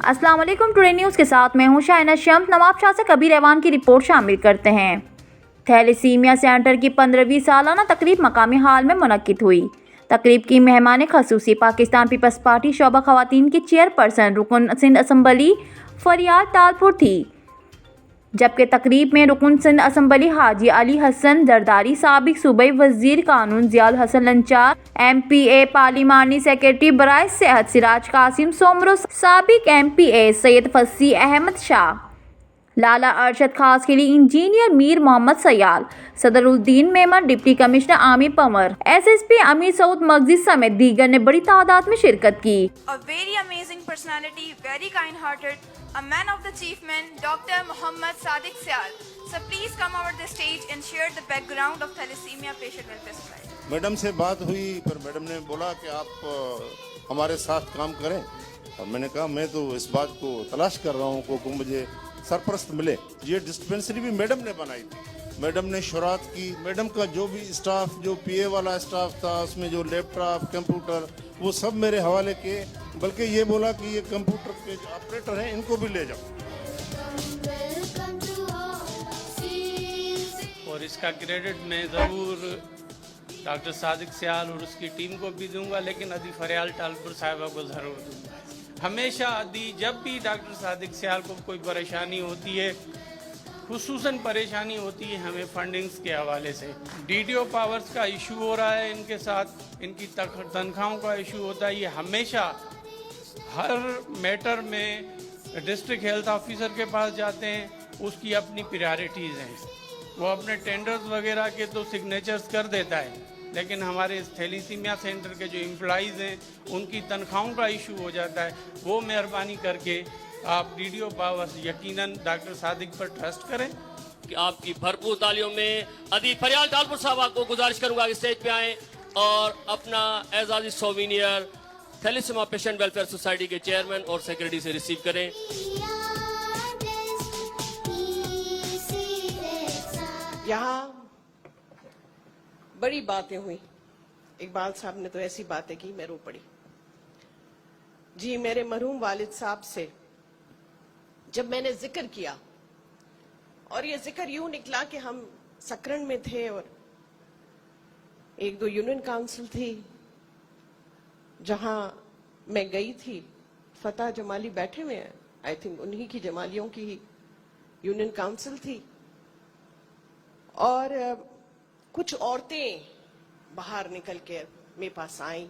अस्सलाम वालेकुम। Today news के साथ मैं हूं शाइना शम्स। नवाब शाह से कबीर ऐवान की रिपोर्ट शामिल करते हैं। थैलेसीमिया सेंटर की 15वीं सालाना तकरीब मकामी हाल में मुनक्किद हुई। तकरीब की मेहमान खसूसी पाकिस्तान पीपल्स पार्टी शोबा खवातीन की चेयरपर्सन रुकन सिंध असम्बली फरियाद तालपुर थी, जबकि तकरीब में रुकन सिंध असम्बली हाजी अली हसन जरदारी, साबिक सूबाई वजीर कानून जियाउल हसन लंचार, MPA पार्लिमानी सेक्रेटरी बराए सेहत सिराज कासिम सोमरो, साबिक MPA सैयद फसी अहमद शाह, लाला Arshad Khaskheli, engineer Mir Mohammad Sayal, Sadruddin Memon, deputy commissioner Amir Panwar, SSP Amir Saud मगजी समेत दीगर ने बड़ी तादाद में शिरकत की। A very amazing personality, very kind-hearted, a man of the chief men, Dr. Muhammad Sadiq Syal. So please come over the stage and share the background of Thalassemia Patient Welfare Society. Madam से बात हुई, पर madam ने बोला कि आप हमारे साथ काम करें, और मैंने कहा मैं तो इस बात को तलाश कर रहा हूँ को मुझे सरपरस्त मिले। ये डिस्पेंसरी भी मैडम ने बनाई थी, मैडम ने शुरुआत की। मैडम का जो भी स्टाफ, जो PA वाला स्टाफ था, उसमें जो लैपटॉप, कंप्यूटर, वो सब मेरे हवाले किए, बल्कि ये बोला कि ये कंप्यूटर के जो ऑपरेटर हैं इनको भी ले जाओ। और इसका क्रेडिट मैं ज़रूर डॉक्टर सादिक सियाल और उसकी टीम को भी दूंगा, लेकिन अदी फरियाल टालपुर साहिबा को ज़रूर दूंगा। हमेशा अदी जब भी डॉक्टर सादिक सियाल को कोई परेशानी होती है, खुसूसन परेशानी होती है हमें फंडिंग्स के हवाले से, DDO पावर्स का इशू हो रहा है इनके साथ, इनकी तनख्वाहों का इशू होता है, ये हमेशा हर मैटर में डिस्ट्रिक्ट हेल्थ ऑफिसर के पास जाते हैं, उसकी अपनी प्रायोरिटीज़ हैं। वो अपने टेंडर्स वगैरह के तो सिग्नेचर्स कर देता है, लेकिन हमारे इस थैलेसीमिया सेंटर के जो एम्प्लॉइज़ हैं उनकी तनख्वाहों का इशू हो जाता है। वो मेहरबानी करके आप DDO पावर्स यकीनन डॉक्टर सादिक पर ट्रस्ट करें। कि आपकी भरपूर तालियों में अदी फरियाल टालपुर साहबा को गुजारिश करूंगा कि स्टेज पे आएँ और अपना एजाजी souvenir thalassaemia patient welfare society के चेयरमैन और सेक्रेटरी से रिसीव करें। यहाँ बड़ी बातें हुई। इकबाल साहब ने तो ऐसी बातें की मैं रो पड़ी। जी, मेरे मरहूम वालिद साहब से जब मैंने जिक्र किया, और ये जिक्र यूं निकला कि हम सकरन में थे और एक दो यूनियन काउंसिल थी जहां मैं गई थी। फतेह जमाली बैठे हुए हैं, आई थिंक उन्हीं की जमालियों की यूनियन काउंसिल थी, और कुछ औरतें बाहर निकल के मेरे पास आई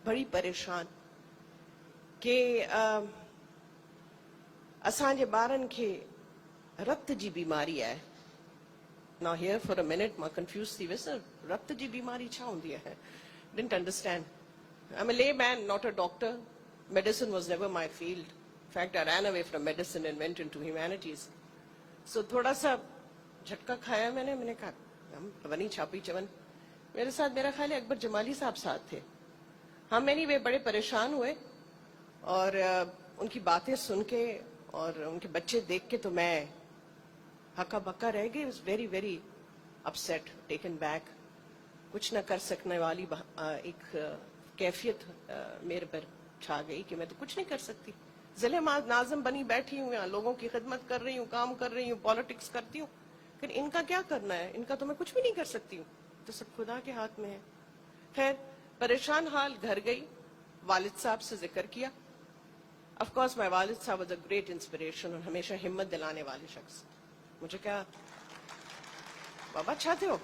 बड़ी परेशान कि असांजे ॿारनि खे रक्त जी बीमारी है। Now here for a minute मां कंफ्यूज थी वियसि, रक्त जी बीमारी छा हूंदी है? Didn't understand. I'm a layman, not a doctor. Medicine was never my field. In fact, I ran away from medicine and went into humanities. So थोड़ा सा झटका खाया मैंने कहा हम वनी छापी चवन। मेरे साथ मेरा ख्याल है अकबर जमाली साहब साथ थे। हम एनीवे बड़े परेशान हुए, और उनकी बातें सुन के और उनके बच्चे देख के तो मैं हक्का बक्का रह गई। Very very upset, taken back. कुछ न कर सकने वाली एक कैफियत मेरे पर छा गई कि मैं तो कुछ नहीं कर सकती। जिले नाज़िम बनी बैठी हूँ, यहाँ लोगों की खिदमत कर रही हूँ, काम कर रही हूँ, पॉलिटिक्स करती हूँ, लेकिन इनका क्या करना है? इनका तो मैं कुछ भी नहीं कर सकती हूँ, तो सब खुदा के हाथ में है। खैर, परेशान हाल घर गई, वालिद साहब से जिक्र किया। ऑफ कोर्स माय वालिद साहब वाज अ ग्रेट इंस्पिरेशन, और हमेशा हिम्मत दिलाने वाले शख्स। मुझे क्या बाबा चाहते हो?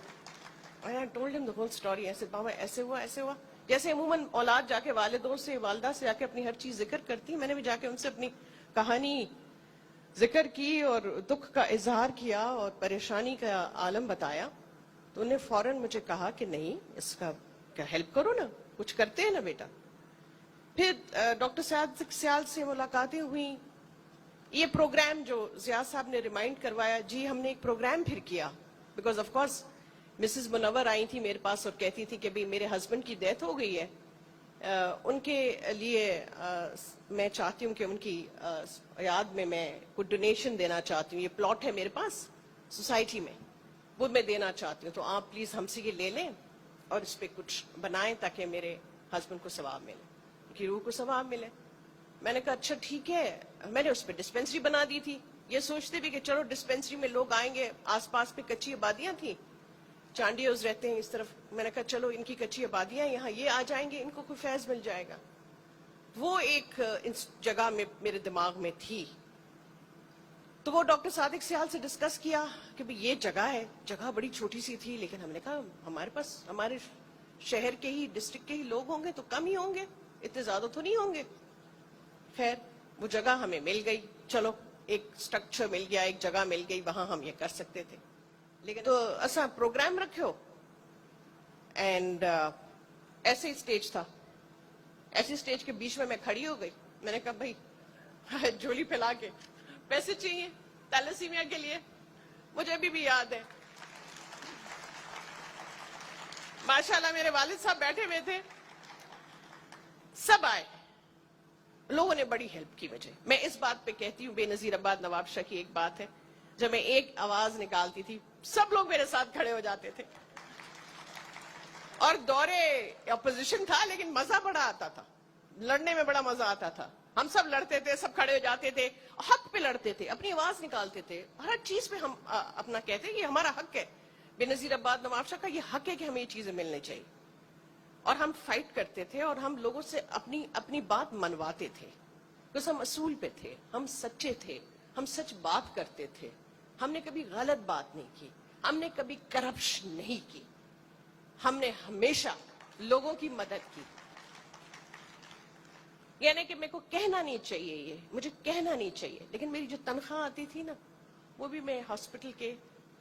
I told him the whole story. ऐसे बाबा ऐसे हुआ, जैसे अमूमन औलाद जाके वालिदों से, वालदा से जाके अपनी हर चीज जिक्र करती। मैंने भी जाके उनसे अपनी कहानी जिक्र की और दुख का इजहार किया और परेशानी का आलम बताया। तो उन्हें फौरन मुझे कहा कि नहीं, इसका क्या हेल्प करो ना, कुछ करते हैं ना बेटा। फिर डॉक्टर सादिक सियाल से मुलाकातें हुई। ये प्रोग्राम जो जिया साहब ने रिमाइंड करवाया, जी हमने एक प्रोग्राम फिर किया, because of course Mrs Munawwar आई थी मेरे पास और कहती थी कि भाई मेरे हस्बैंड की डेथ हो गई है, उनके लिए मैं चाहती हूँ कि उनकी याद में मैं कुछ डोनेशन देना चाहती हूँ। ये प्लॉट है मेरे पास सोसाइटी में, वो मैं देना चाहती हूँ, तो आप प्लीज हमसे ये ले लें और इस पे कुछ बनाएं ताकि मेरे हस्बैंड को सवाब मिले, उनकी रूह को सवाब मिले। میں نے کہا اچھا ٹھیک ہے. میں نے اس پہ ڈسپینسری بنا دی تھی, یہ سوچتے بھی کہ چلو ڈسپینسری میں لوگ آئیں گے. آس پاس پہ کچی آبادیاں تھیں, چانڈیوز رہتے ہیں اس طرف. میں نے کہا چلو ان کی کچی آبادیاں یہاں, یہ آ جائیں گے, ان کو کوئی فیض مل جائے گا. وہ ایک جگہ میں میرے دماغ میں تھی. تو وہ ڈاکٹر صادق سیال سے ڈسکس کیا کہ بھئی یہ جگہ ہے, جگہ بڑی چھوٹی سی تھی, لیکن ہم نے کہا ہمارے پاس ہمارے شہر کے ہی ڈسٹرکٹ کے ہی لوگ ہوں گے تو کم ہی ہوں گے, اتنے زیادہ تو نہیں ہوں گے. خیر وہ جگہ ہمیں مل گئی, چلو ایک سٹرکچر مل گیا, ایک جگہ مل گئی, وہاں ہم یہ کر سکتے تھے. لیکن تو ایسا پروگرام رکھو اینڈ ایسے اسٹیج تھا, ایسی اسٹیج کے بیچ میں کھڑی ہو گئی. میں نے کہا بھائی جھولی پھیلا کے پیسے چاہیے تیلیسیمیا کے لیے. مجھے ابھی بھی یاد ہے, ماشاءاللہ میرے والد صاحب بیٹھے ہوئے تھے, سب آئے, لوگوں نے بڑی ہیلپ کی مجھے. میں اس بات پہ کہتی ہوں, بے نظیر آباد نواب شاہ کی ایک بات ہے, جب میں ایک آواز نکالتی تھی سب لوگ میرے ساتھ کھڑے ہو جاتے تھے. اور دورے اپوزیشن تھا لیکن مزہ بڑا آتا تھا, لڑنے میں بڑا مزہ آتا تھا. ہم سب لڑتے تھے, سب کھڑے ہو جاتے تھے, حق پہ لڑتے تھے, اپنی آواز نکالتے تھے, ہر چیز پہ ہم اپنا کہتے ہیں کہ ہمارا حق ہے. بے نظیر آباد نواب شاہ کا یہ حق ہے کہ ہمیں یہ چیزیں ملنی چاہیے. اور ہم فائٹ کرتے تھے اور ہم لوگوں سے اپنی بات منواتے تھے, بس ہم اصول پہ تھے, ہم سچے تھے, ہم سچ بات کرتے تھے. ہم نے کبھی غلط بات نہیں کی, ہم نے کبھی کرپشن نہیں کی, ہم نے ہمیشہ لوگوں کی مدد کی. یعنی کہ میرے کو کہنا نہیں چاہیے, یہ مجھے کہنا نہیں چاہیے, لیکن میری جو تنخواہ آتی تھی نا, وہ بھی میں ہاسپٹل کے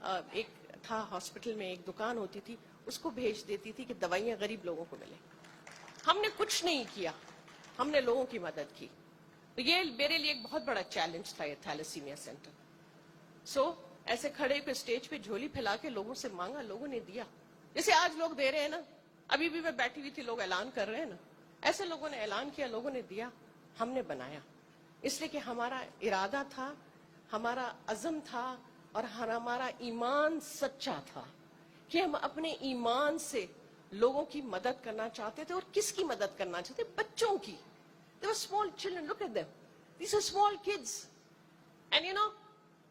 ایک تھا, ہاسپٹل میں ایک دکان ہوتی تھی, اس کو بھیج دیتی تھی کہ دوائیاں غریب لوگوں کو ملے. ہم نے کچھ نہیں کیا, ہم نے لوگوں کی مدد کی. تو یہ میرے لیے ایک بہت بڑا چیلنج تھا یہ تھیلیسیمیا سینٹر. سو ایسے کھڑے پہ اسٹیج پہ جھولی پھیلا کے لوگوں سے مانگا, لوگوں نے دیا. جیسے آج لوگ دے رہے ہیں نا, ابھی بھی میں بیٹھی ہوئی تھی, لوگ اعلان کر رہے ہیں نا, ایسے لوگوں نے اعلان کیا, لوگوں نے دیا, ہم نے بنایا. اس لیے کہ ہمارا ارادہ تھا, ہمارا عزم تھا, اور ہمارا ایمان سچا تھا کہ ہم اپنے ایمان سے لوگوں کی مدد کرنا چاہتے تھے. اور کس کی مدد کرنا چاہتے؟ بچوں کی. They were small children, look at them. These are small kids. And you know,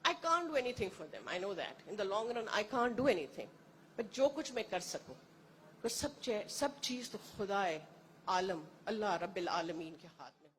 I can't do anything for them. I know that. In the long run, I can't do anything. But جو کچھ میں کر سکوں, تو سب چیز تو خدا عالم اللہ رب العالمین کے ہاتھ میں.